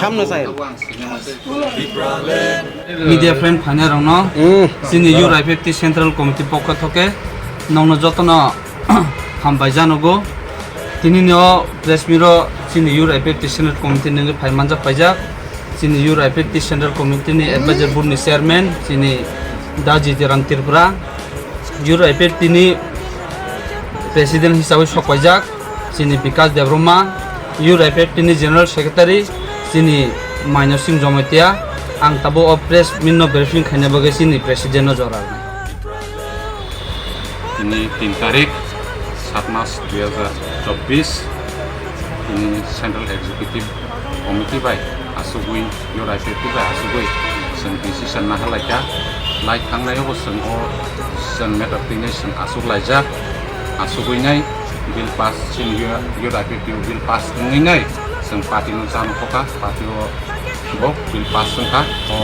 সামনে চাই media friend final রং চিনি ইউরাইপিএফটি সেন্ট্রাল কমিটি পক্ষ থেকে নং যত্ন হামবাই জানাগো তিনি প্রেস মিরো চিনি ইউরাইপিএফটি সেন্ট্রাল কমিটি ফাইমানজা পাইজাক চিনি ইউরাইপিএফটি সেন্ট্রাল কমিটিनि एडभाइजर बोर्डनि चेयारमैन चिनि दाजि जेरान त्रिपुरा इउराइपिएफटिनि प्रेसिडेंट हिसाबै सकवाइजाक चिनि विकास देब्रह्मा इउराइपिएफटिनि जेनेरेल सेक्रेटारि चिनि माइनर सिंह जमैतिया आं ताबो प्रेस मिन्न ब्रिफिं खायनो बागै चिनि प्रेसिडेंट जरा ini 3 tarik 7 Maret 2024 ini Central Executive Committee by asugui iuraipefti by asugui जों decision na halaika lai thangnayo जों o जों matter definition asug laija asuguinai bill pass chin iuraipefti bill pass ngai जों party no jan khoka party o bo bill pass ka o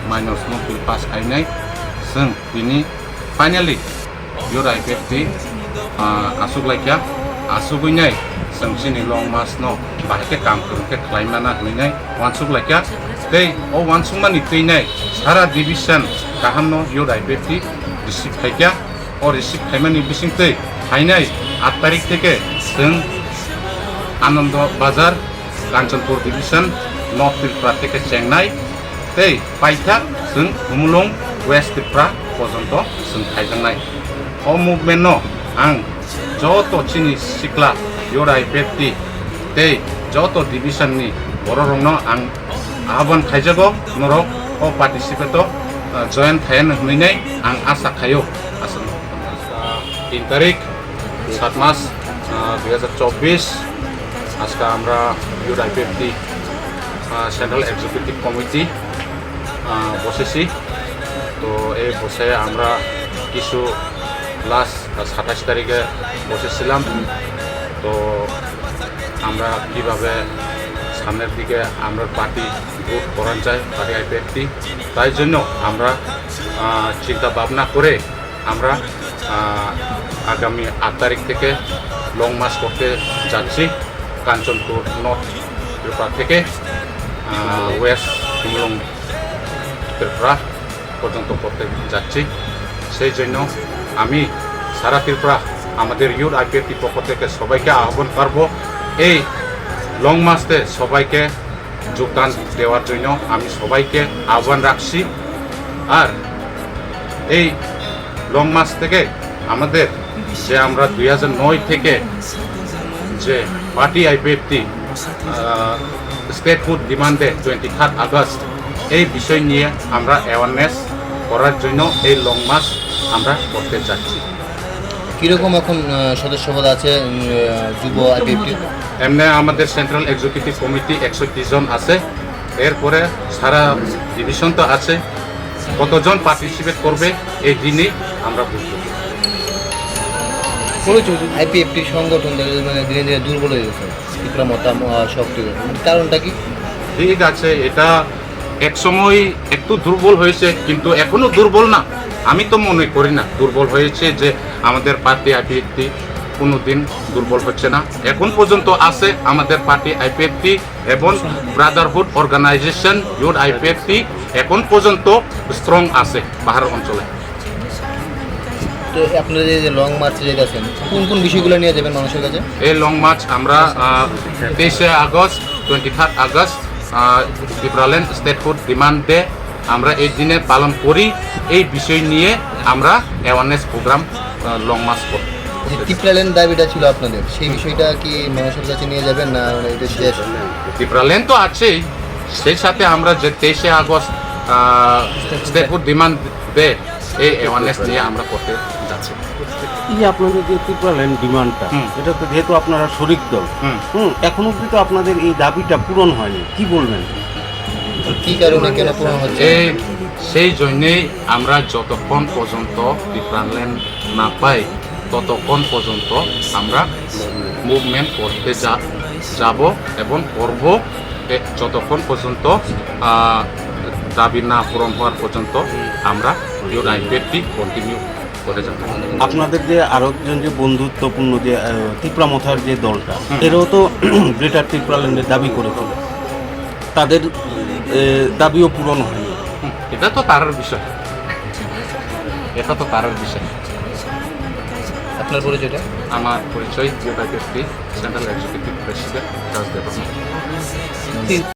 minus no bill pass ainai जों bini finally iuraipefti asug laikya asuguinai जों chini long march no bahike kam kurke klaimana hoinai wansuk laikya tei o wansuk mani teinai sara division kaham no iuraipefti receive khaikya o receive khaimani bising tei hainai 8 tarik theke जों आनंद बाजार Kanchanpur division north Tripura থেকে চেংনাই tei paitha जों humulong west Tripura पर्यन्त जों खायजांनाय o movement no ang joto chini sikla iuraipefti tei joto division ni bororong no ang ahwan khaijago norok o participate join khayan hoinai ang asa khayo asal 3 tarik 7 Maret 2024 আজকে আমরা ইউরাইপিএফটি central executive committee বসেছি তো এই বসে আমরা কিছু last 27 তারিখে বসেছিলাম তো আমরা কিভাবে সামনের দিকে আমরা পার্টি ভোট করা যায় পার্টি আইপিএফটি তাই জন্য আমরা চিন্তা ভাবনা করে আমরা আগামী 8 তারিখ থেকে লং মার্চ করতে যাচ্ছি কাঞ্চনপুর নর্থ ত্রিপুরা থেকে ওয়েস্ট হুমলং ত্রিপুরা পর্যন্ত করতে যাচ্ছি সেই জন্য আমি সারা ত্রিপুরা আমাদের ইউরাইপিএফটি পক্ষ থেকে সবাইকে আহ্বান করব এই লং মার্চে সবাইকে যোগদান দেওয়ার জন্য আমি সবাইকে আহ্বান রাখছি আর এই লং মার্চ থেকে আমাদের যে আমরা 2009 থেকে যে পার্টি আইপিএফটি স্টেটহুড ডিমান্ডে 23 আগস্ট এই বিষয় নিয়ে আমরা অ্যাওয়ারনেস করার জন্য এই লং মার্চ আমরা করতে যাচ্ছি কীরকম এখন সদস্যপদ আছে যুব আইপিএফটি এমনি আমাদের সেন্ট্রাল এক্সিকিউটিভ কমিটি 130 জন আছে এরপরে সারা ডিভিশন তো আছে কতজন পার্টিসিপেট করবে এই দিনে আমরা বুঝতে আইপিএফটির সংগঠন মানে ধীরে ধীরে দুর্বল হয়ে গেছে ত্রিপুরা শক্তি কারণটা কি ঠিক আছে এটা এক সময় একটু দুর্বল হয়েছে কিন্তু এখনো দুর্বল না আমি তো মনে করি না দুর্বল হয়েছে যে আমাদের পার্টি আইপিএফটি কোনোদিন দুর্বল হচ্ছে না এখন পর্যন্ত আছে আমাদের পার্টি আইপিএফটি এবং ব্রাদারহুড অর্গানাইজেশন ইউরাইপিএফটি এখন পর্যন্ত স্ট্রং আছে পাহাড় অঞ্চলে তো আপনারা যে লং মার্চে যেতেছেন কোন কোন বিষয়গুলো নিয়ে যাবেন মানুষের কাছে এই লং মার্চ আমরা 23 August 23 August Tripuraland statehood demand day আমরা এই দিনে পালন করি এই বিষয় নিয়ে আমরা অ্যাওয়ারনেস প্রোগ্রাম লং মার্চ করি ত্রিপুরাল্যান্ড দাবিটা ছিল আপনাদের সেই বিষয়টা কি মানুষের কাছে নিয়ে যাবেন না এটা শেষ ত্রিপুরাল্যান্ড তো আছেই সেই সাথে আমরা যে 23 আগস্ট স্টেটহুড ডিমান্ড ডে এই অ্যাওয়ারনেস নিয়ে আমরা করতে যাচ্ছি এই যে আপনাদের যে ত্রিপুরাল্যান্ড ডিমান্ডটা এটা তো যেহেতু আপনারা শরিক দল এখন অবধি তো আপনাদের এই দাবিটা পূরণ হয়নি কি বলবেন কি কারণে কেন পূরণ হচ্ছে সেই জন্যেই আমরা যতক্ষণ পর্যন্ত ত্রিপুরাল্যান্ড না পাই ততক্ষণ পর্যন্ত আমরা মুভমেন্ট করতে যাব এবং করব যতক্ষণ পর্যন্ত দাবি না পূরণ হওয়ার পর্যন্ত আমরা ইউরাইপিএফটি কন্টিনিউ করে যাবে। আপনাদের যে আরো একজন যে বন্ধুত্বপূর্ণ যে ত্রিপুরা মথার যে দলটা, এরাও তো গ্রেটার ত্রিপুরাল্যান্ডের দাবি করেছিল, তাদের দাবিও পূরণ হয়নি। এটা তো তার বিষয়, এটা তো তার বিষয়। আপনার পরিচয়টা? আমার পরিচয় ইউআইপিএফটি সেন্ট্রাল এক্সিকিউটিভ প্রেসিডেন্ট রাজদেব।